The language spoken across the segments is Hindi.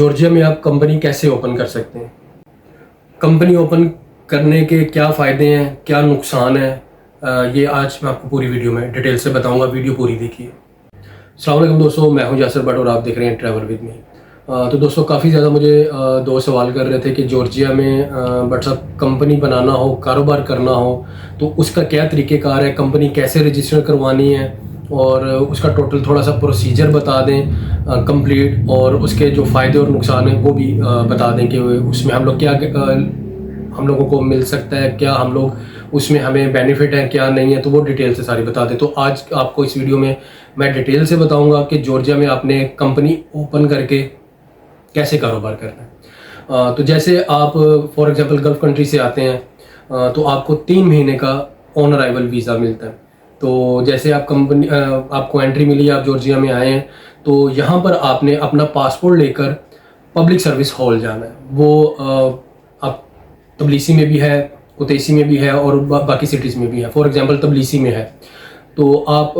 जॉर्जिया में आप कंपनी कैसे ओपन कर सकते हैं, कंपनी ओपन करने के क्या फ़ायदे हैं, क्या नुकसान है, ये आज मैं आपको पूरी वीडियो में डिटेल से बताऊंगा। वीडियो पूरी देखिए। अस्सलाम वालेकुम दोस्तों, मैं हूं यासिर भट्ट और आप देख रहे हैं ट्रैवल विद मी। तो दोस्तों काफ़ी ज़्यादा मुझे दोस्त सवाल कर रहे थे कि जॉर्जिया में बट साहब कंपनी बनाना हो, कारोबार करना हो तो उसका क्या तरीक़ेकार है, कंपनी कैसे रजिस्टर करवानी है और उसका टोटल थोड़ा सा प्रोसीजर बता दें कंप्लीट, और उसके जो फ़ायदे और नुकसान हैं वो भी बता दें कि उसमें हम लोग क्या हम लोगों को मिल सकता है, क्या हम लोग उसमें हमें बेनिफिट है, क्या नहीं है, तो वो डिटेल से सारी बता दें। तो आज आपको इस वीडियो में मैं डिटेल से बताऊंगा कि जॉर्जिया में आपने कंपनी ओपन करके कैसे कारोबार करना है। तो जैसे आप फॉर एग्जांपल गल्फ़ कंट्री से आते हैं तो आपको 3 महीने का ऑन अराइवल वीज़ा मिलता है। तो जैसे आप कंपनी आपको एंट्री मिली, आप जॉर्जिया में आए हैं, तो यहाँ पर आपने अपना पासपोर्ट लेकर पब्लिक सर्विस हॉल जाना है। वो आप तबलीसी में भी है, कुतैसी में भी है और बाकी सिटीज़ में भी है। फॉर एग्जांपल तबलीसी में है तो आप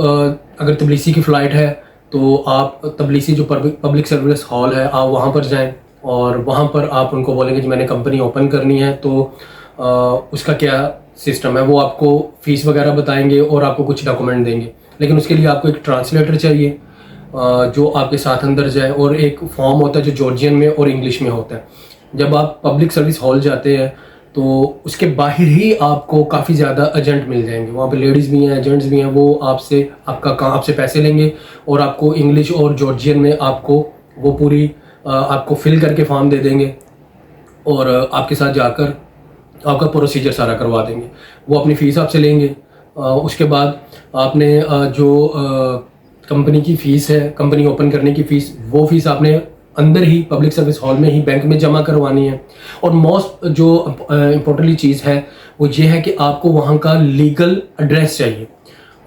अगर तबलीसी की फ़्लाइट है तो आप तबलीसी जो पब्लिक सर्विस हॉल है आप वहाँ पर जाएं और वहाँ पर आप उनको बोलेंगे कि मैंने कंपनी ओपन करनी है, तो उसका क्या सिस्टम है वो आपको फ़ीस वगैरह बताएंगे और आपको कुछ डॉक्यूमेंट देंगे। लेकिन उसके लिए आपको एक ट्रांसलेटर चाहिए जो आपके साथ अंदर जाए, और एक फॉर्म होता है जो जॉर्जियन में और इंग्लिश में होता है। जब आप पब्लिक सर्विस हॉल जाते हैं तो उसके बाहर ही आपको काफ़ी ज़्यादा एजेंट मिल जाएंगे। वहाँ पे लेडीज़ भी हैं, एजेंट्स भी हैं। वो आपसे पैसे लेंगे और आपको इंग्लिश और जॉर्जियन में आपको वो पूरी आपको फिल करके फॉर्म दे देंगे और आपके साथ जाकर आपका प्रोसीजर सारा करवा देंगे। वो अपनी फ़ीस आपसे लेंगे। उसके बाद आपने जो कंपनी की फ़ीस है, कंपनी ओपन करने की फ़ीस, वो फ़ीस आपने अंदर ही पब्लिक सर्विस हॉल में ही बैंक में जमा करवानी है। और मोस्ट जो इम्पोर्टेंटली चीज़ है वो ये है कि आपको वहाँ का लीगल एड्रेस चाहिए।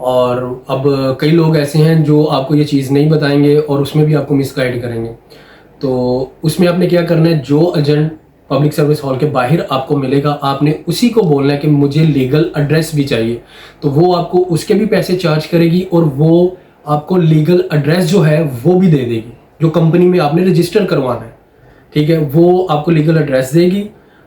और अब कई लोग ऐसे हैं जो आपको ये चीज़ नहीं बताएंगे और उसमें भी आपको मिसगाइड करेंगे। तो उसमें आपने क्या करना है, जो एजेंट पब्लिक सर्विस हॉल के बाहर आपको मिलेगा आपने उसी को बोलना है कि मुझे लीगल एड्रेस भी चाहिए, तो वो आपको उसके भी पैसे चार्ज करेगी और वो आपको लीगल एड्रेस जो है वो भी दे देगी जो कंपनी में आपने रजिस्टर करवाना है। ठीक है, वो आपको लीगल एड्रेस देगी।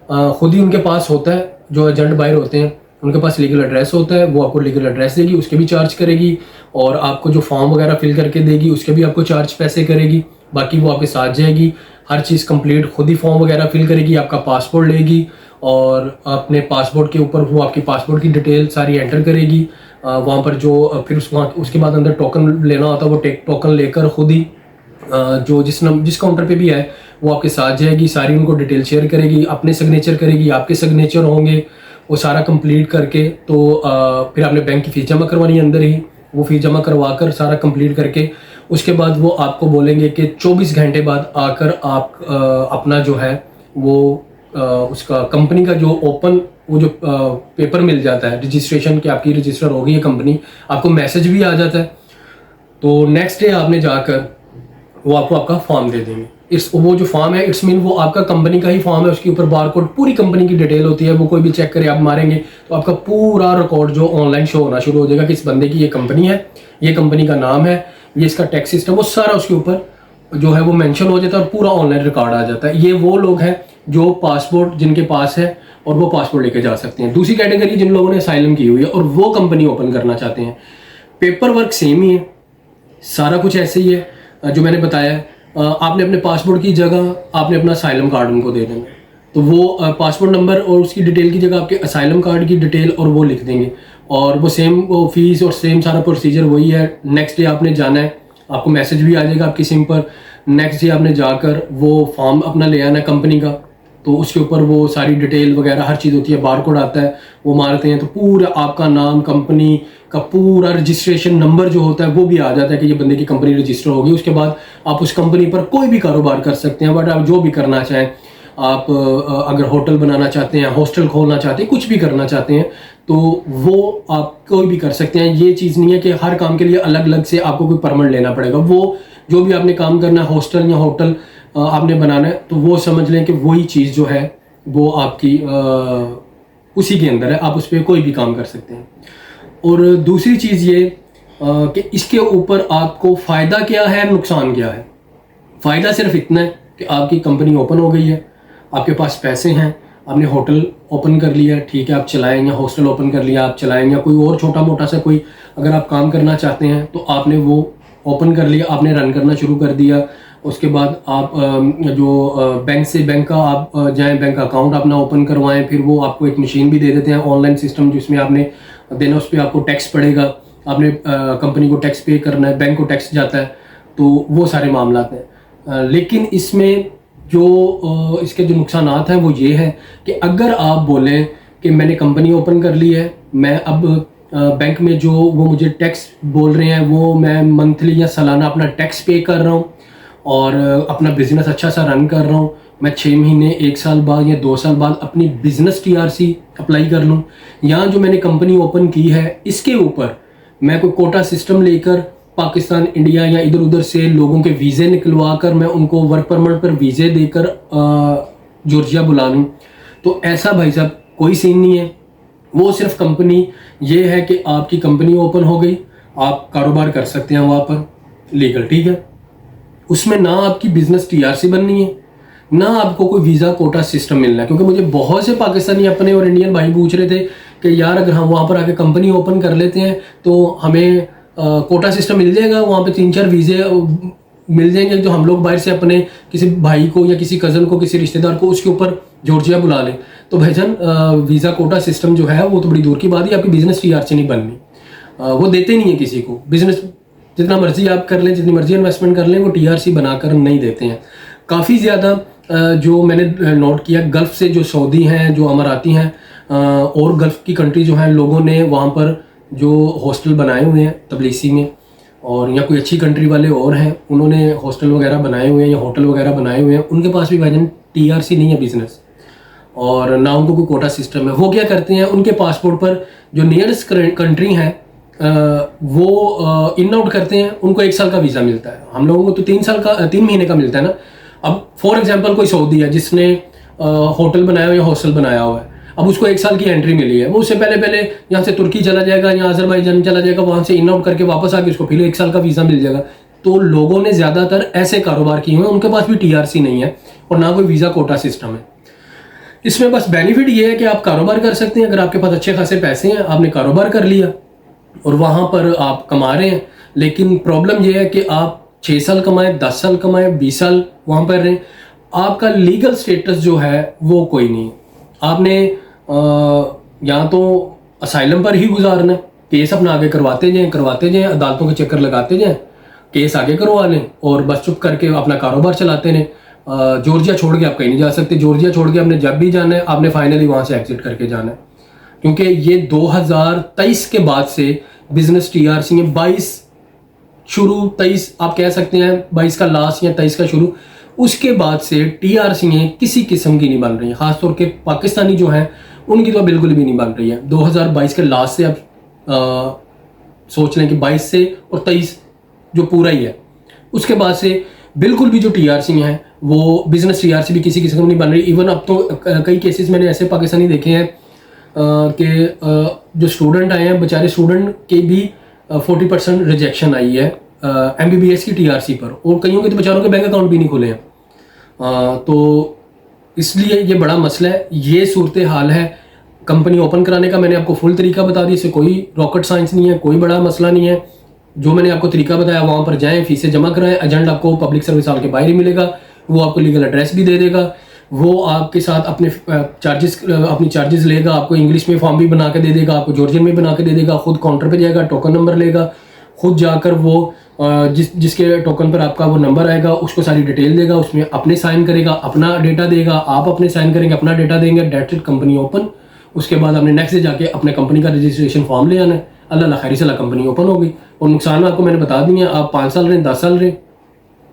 खुद ही उनके पास होता है, जो एजेंट बाहर होते हैं उनके पास लीगल एड्रेस होता है, वो आपको लीगल एड्रेस देगी, उसके भी चार्ज करेगी और आपको जो फॉर्म वगैरह फिल करके देगी उसके भी आपको चार्ज पैसे करेगी। बाकी वो आपके साथ जाएगी, हर चीज़ कंप्लीट खुद ही फॉर्म वगैरह फिल करेगी, आपका पासपोर्ट लेगी और अपने पासपोर्ट के ऊपर वो आपकी पासपोर्ट की डिटेल सारी एंटर करेगी। वहाँ पर जो फिर उसके बाद अंदर टोकन लेना होता है, वो टोकन लेकर खुद ही जो जिस काउंटर पे भी है वो आपके साथ जाएगी, सारी उनको डिटेल शेयर करेगी, अपने सिग्नेचर करेगी, आपके सिग्नेचर होंगे, वो सारा कंप्लीट करके तो फिर आपने बैंक की फ़ीस जमा करवानी है अंदर ही। वो फ़ीस जमा करवा कर सारा कंप्लीट करके उसके बाद वो आपको बोलेंगे कि 24 घंटे बाद आकर आप अपना जो है वो उसका कंपनी का जो ओपन वो जो पेपर मिल जाता है रजिस्ट्रेशन की, आपकी रजिस्टर हो गई है कंपनी, आपको मैसेज भी आ जाता है। तो नेक्स्ट डे आपने जाकर वो आपका फॉर्म दे देंगे। वो जो फॉर्म है इट्स मीन वो आपका कंपनी का ही फॉर्म है, उसके ऊपर बारकोड पूरी कंपनी की डिटेल होती है। वो कोई भी चेक करे, आप मारेंगे तो आपका पूरा रिकॉर्ड जो ऑनलाइन शो होना शुरू हो जाएगा कि इस बंदे की ये कंपनी है, ये कंपनी का नाम है, ये इसका टैक्स सिस्टम, वो सारा उसके ऊपर जो है वो मेंशन हो जाता है और पूरा ऑनलाइन रिकॉर्ड आ जाता है। ये वो लोग हैं जो पासपोर्ट जिनके पास है और वो पासपोर्ट लेके जा सकते हैं। दूसरी कैटेगरी जिन लोगों ने असाइलम की हुई है और वो कंपनी ओपन करना चाहते हैं, पेपर वर्क सेम ही है, सारा कुछ ऐसे ही है जो मैंने बताया। आपने अपने पासपोर्ट की जगह आपने अपना असाइलम कार्ड उनको दे देना, तो वो पासपोर्ट नंबर और उसकी डिटेल की जगह आपके असाइलम कार्ड की डिटेल और वो लिख देंगे और वो सेम वो फीस और सेम सारा प्रोसीजर वही है। नेक्स्ट डे आपने जाना है, आपको मैसेज भी आ जाएगा आपकी सिम पर। नेक्स्ट डे आपने जाकर वो फॉर्म अपना ले आना है कंपनी का, तो उसके ऊपर वो सारी डिटेल वगैरह हर चीज़ होती है, बारकोड आता है, वो मारते हैं तो पूरा आपका नाम, कंपनी का पूरा रजिस्ट्रेशन नंबर जो होता है वो भी आ जाता है कि ये बंदे की कंपनी रजिस्टर होगी। उसके बाद आप उस कंपनी पर कोई भी कारोबार कर सकते हैं, बट आप जो भी करना चाहें, आप अगर होटल बनाना चाहते हैं, हॉस्टल खोलना चाहते हैं, कुछ भी करना चाहते हैं तो वो आप कोई भी कर सकते हैं। ये चीज़ नहीं है कि हर काम के लिए अलग अलग से आपको कोई परमिट लेना पड़ेगा। वो जो भी आपने काम करना है, हॉस्टल या होटल आपने बनाना है, तो वो समझ लें कि वही चीज़ जो है वो आपकी उसी के अंदर है, आप उस पर कोई भी काम कर सकते हैं। और दूसरी चीज़ ये कि इसके ऊपर आपको फ़ायदा क्या है, नुकसान क्या है। फ़ायदा सिर्फ इतना है कि आपकी कंपनी ओपन हो गई है, आपके पास पैसे हैं, आपने होटल ओपन कर लिया, ठीक है, आप चलाएं, या हॉस्टल ओपन कर लिया आप चलाएं, या कोई और छोटा मोटा सा कोई अगर आप काम करना चाहते हैं तो आपने वो ओपन कर लिया, आपने रन करना शुरू कर दिया। उसके बाद आप जो बैंक से बैंक का आप जाएं, बैंक अकाउंट अपना ओपन करवाएं, फिर वो आपको एक मशीन भी दे देते हैं ऑनलाइन सिस्टम जिसमें आपने देना, उस पर आपको टैक्स पड़ेगा, आपने कंपनी को टैक्स पे करना है, बैंक को टैक्स जाता है, तो वो सारे मामला हैं। लेकिन इसमें जो इसके जो नुकसानात हैं वो ये है कि अगर आप बोलें कि मैंने कंपनी ओपन कर ली है, मैं अब बैंक में जो वो मुझे टैक्स बोल रहे हैं वो मैं मंथली या सालाना अपना टैक्स पे कर रहा हूँ और अपना बिजनेस अच्छा सा रन कर रहा हूँ, मैं 6 महीने 1 साल बाद या 2 साल बाद अपनी बिजनेस TRC अप्लाई कर लूँ, या जो मैंने कंपनी ओपन की है इसके ऊपर मैं कोई कोटा सिस्टम लेकर पाकिस्तान, इंडिया या इधर उधर से लोगों के वीज़े निकलवा कर मैं उनको वर्क परमिट पर वीज़े देकर जॉर्जिया बुला लूँ, तो ऐसा भाई साहब कोई सीन नहीं है। वो सिर्फ कंपनी ये है कि आपकी कंपनी ओपन हो गई, आप कारोबार कर सकते हैं वहाँ पर लीगल, ठीक है। उसमें ना आपकी बिजनेस TRC बननी है, ना आपको कोई वीज़ा कोटा सिस्टम मिलना है। क्योंकि मुझे बहुत से पाकिस्तानी अपने और इंडियन भाई पूछ रहे थे कि यार अगर हम वहाँ पर आके कंपनी ओपन कर लेते हैं तो हमें कोटा सिस्टम मिल जाएगा, वहाँ पे 3-4 वीज़े मिल जाएंगे जो हम लोग बाहर से अपने किसी भाई को या किसी कज़न को, किसी रिश्तेदार को उसके ऊपर जॉर्जिया बुला लें। तो भाईजान वीज़ा कोटा सिस्टम जो है वो तो बड़ी दूर की बात है, आपकी बिजनेस TRC नहीं बननी, वो देते नहीं है किसी को। बिजनेस जितना मर्जी आप कर लें, जितनी मर्जी इन्वेस्टमेंट कर लें, वो TRC बनाकर नहीं देते हैं। काफ़ी ज़्यादा जो मैंने नोट किया, गल्फ़ से जो सऊदी हैं, जो अमाराती हैं और गल्फ़ की कंट्री जो हैं, लोगों ने वहाँ पर जो हॉस्टल बनाए हुए हैं तबलीसी में, और या कोई अच्छी कंट्री वाले और हैं उन्होंने हॉस्टल वगैरह बनाए हुए हैं या होटल वगैरह बनाए हुए हैं, उनके पास भी भाईजान TRC नहीं है बिजनेस, और ना उनको कोई कोटा सिस्टम है। वो क्या करते हैं, उनके पासपोर्ट पर जो नियरेस्ट कंट्री हैं वो इन आउट करते हैं, उनको 1 साल का वीज़ा मिलता है। हम लोगों को तो 3 महीने का मिलता है ना। अब फॉर एग्जांपल कोई सऊदी है जिसने होटल बनाया हुआ या हॉस्टल बनाया हुआ है, अब उसको 1 साल की एंट्री मिली है, वो उससे पहले यहाँ से तुर्की चला जाएगा या अजरबैजान चला जाएगा, वहाँ से इन आउट करके वापस आके उसको फिर 1 साल का वीज़ा मिल जाएगा। तो लोगों ने ज़्यादातर ऐसे कारोबार किए हुए हैं, उनके पास भी TRC नहीं है और ना कोई वीज़ा कोटा सिस्टम है। इसमें बस बेनिफिट ये है कि आप कारोबार कर सकते हैं, अगर आपके पास अच्छे खासे पैसे हैं, आपने कारोबार कर लिया और वहाँ पर आप कमा रहे हैं। लेकिन प्रॉब्लम यह है कि आप 6 साल कमाएं, 10 साल कमाएं, 20 साल वहाँ पर रहें, आपका लीगल स्टेटस जो है वो कोई नहीं। आपने या तो असाइलम पर ही गुजारना है, केस अपना आगे करवाते जाएं, अदालतों के चक्कर लगाते जाएं, केस आगे करवा लें और बस चुप करके अपना कारोबार चलाते रहें। जॉर्जिया छोड़ के आप कहीं नहीं जा सकते, जॉर्जिया छोड़ के आपने जब भी जाना है आपने फाइनली वहाँ से एग्जिट करके जाना है, क्योंकि ये 2023 के बाद से बिजनेस TRC में 22 शुरू, 23 आप कह सकते हैं, 22 का लास्ट या 23 का शुरू, उसके बाद से TRC किसी किस्म की नहीं बन रही है। खासतौर के पाकिस्तानी जो हैं उनकी तो बिल्कुल भी नहीं बन रही है। 2022 के लास्ट से आप सोच लें कि 22 से और 23 जो पूरा ही है, उसके बाद से बिल्कुल भी जो TRC हैं वो बिजनेस TRC भी किसी किस्म नहीं बन रही। इवन अब तो कई केसेस मैंने ऐसे पाकिस्तानी देखे हैं कि जो स्टूडेंट आए हैं, बेचारे स्टूडेंट के भी 40% रिजेक्शन आई है MBBS की TRC पर, और कईयों के तो बेचारों के बैंक अकाउंट भी नहीं खुले हैं। तो इसलिए ये बड़ा मसला है, ये सूरत हाल है। कंपनी ओपन कराने का मैंने आपको फुल तरीका बता दिया, इससे कोई रॉकेट साइंस नहीं है, कोई बड़ा मसला नहीं है। जो मैंने आपको तरीका बताया वहाँ पर जाएं, फीसें जमा कराएं, एजेंट आपको पब्लिक सर्विस हॉल के बाहर ही मिलेगा, वो आपको लीगल एड्रेस भी दे देगा, वो आपके साथ अपने अपनी चार्जेस लेगा, आपको इंग्लिश में फॉर्म भी बना के दे देगा, आपको जॉर्जियन में बना के दे देगा, खुद काउंटर पे जाएगा, टोकन नंबर लेगा, खुद जाकर वो जिसके टोकन पर आपका वो नंबर आएगा उसको सारी डिटेल देगा, उसमें अपने साइन करेगा, अपना डेटा देगा, आप अपने साइन करेंगे, अपना डेटा देंगे, डेट कंपनी ओपन। उसके बाद आपने नेक्स्ट डे जाके अपने कंपनी का रजिस्ट्रेशन फॉर्म ले आना है, अल्लाह खैरी से कंपनी ओपन हो गई। और नुकसान आपको मैंने बता दिया, आप 5 साल रहे, 10 साल रहे,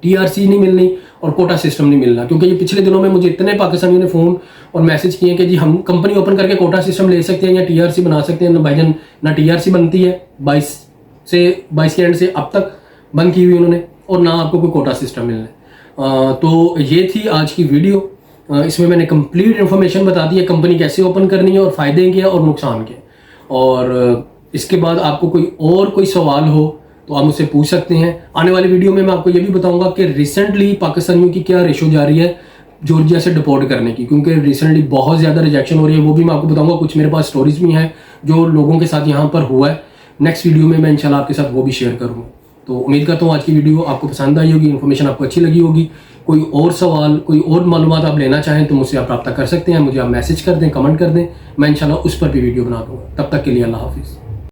TRC नहीं मिलनी और कोटा सिस्टम नहीं मिलना। क्योंकि ये पिछले दिनों में मुझे इतने पाकिस्तानियों ने फ़ोन और मैसेज किए कि जी हम कंपनी ओपन करके कोटा सिस्टम ले सकते हैं या TRC बना सकते हैं। ना भाईजान, ना TRC बनती है, 22 के एंड से अब तक बंद की हुई उन्होंने, और ना आपको कोई कोटा सिस्टम मिलना है। तो ये थी आज की वीडियो। इसमें मैंने कंप्लीट इन्फॉर्मेशन बता दी है कंपनी कैसे ओपन करनी है और फ़ायदे क्या और नुकसान क्या। और इसके बाद आपको कोई सवाल हो तो आप मुझसे पूछ सकते हैं। आने वाली वीडियो में मैं आपको ये भी बताऊंगा कि रिसेंटली पाकिस्तानियों की क्या रेशो जा रही है जॉर्जिया से डिपोर्ट करने की, क्योंकि रिसेंटली बहुत ज़्यादा रिजेक्शन हो रही है। वो भी मैं आपको बताऊंगा, कुछ मेरे पास स्टोरीज भी हैं जो लोगों के साथ यहाँ पर हुआ है। नेक्स्ट वीडियो में मैं इंशाल्लाह आपके साथ वो भी शेयर करूँगा। तो उम्मीद करता हूँ आज की वीडियो आपको पसंद आई होगी, इन्फॉर्मेशन आपको अच्छी लगी होगी। कोई और सवाल, कोई और मालूमात आप लेना चाहें तो मुझसे आप रब्ता कर सकते हैं। मुझे आप मैसेज कर दें, कमेंट कर दें, मैं इंशाल्लाह उस पर भी वीडियो बना दूँगा। तब तक के लिए अल्लाह हाफिज़।